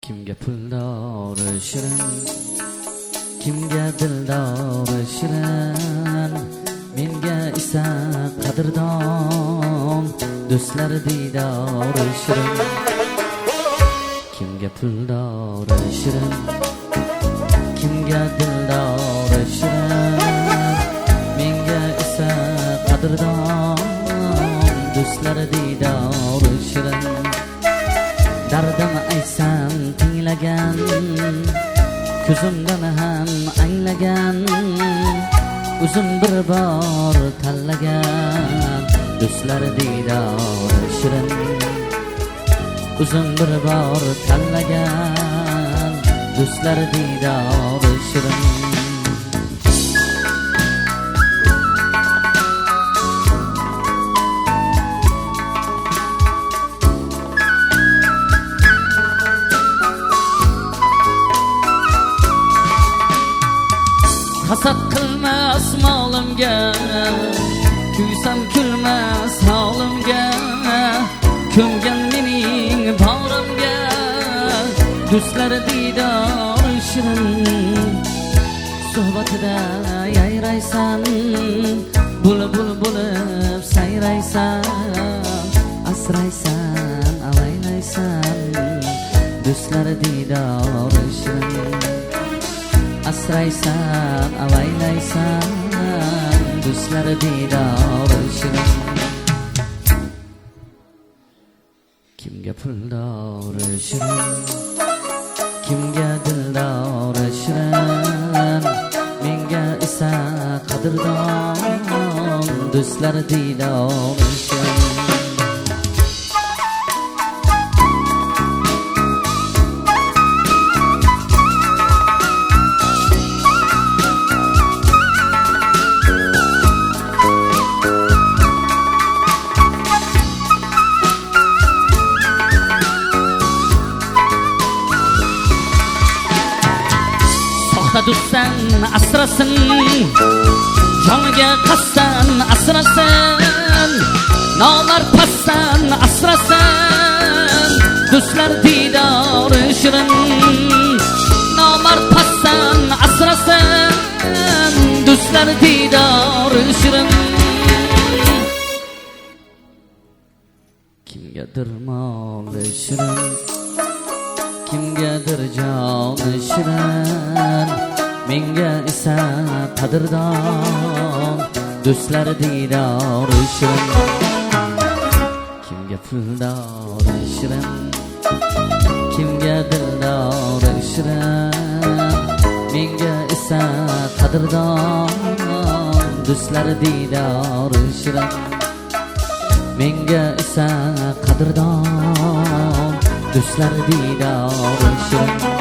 Kimga puldori shirin, kimga dildori shirin, menga esa qadrdon do'stlar diydori shirin. Kimga puldori shirin, kimga dildori shirin, menga esa qadrdon do'stlar diydori shirin. Dardimni aytsam tinglagan, ko'zimdan ham anglagan, o'zim bir bor tanlagan do'stlar diydori shirin. O'zim bir bor tanlagan do'stlar diydori shirin. Hasad qilmas molimga, kuysam kulmas holimga, ko'mgan mening bag'rimga do'stlar diydori shirin. Suhbatida yayraysan, bulbul bo'lib sayraysan, asraysan, avaylaysan do'stlar diydori shirin. Asraysan, avaylaysan do'stlar diydori shirin. Kimga puldori shirin, kimga dildori shirin, menga esa qadrdon do'stlar diydori shirin. Do'stsan asrasin, joniga qassan asrasin, nomard passan asrasin do'stlar diydori shirin. Nomard passan asrasin do'stlar diydori shirin. Kimgadir moli shirin, kimgadir joni shirin, menga esa qadrdon do'stlar diydori shirin. Kimga puldori shirin, kimga dildori shirin, menga esa qadrdon do'stlar diydori shirin. Menga esa qadrdon do'stlar diydori shirin.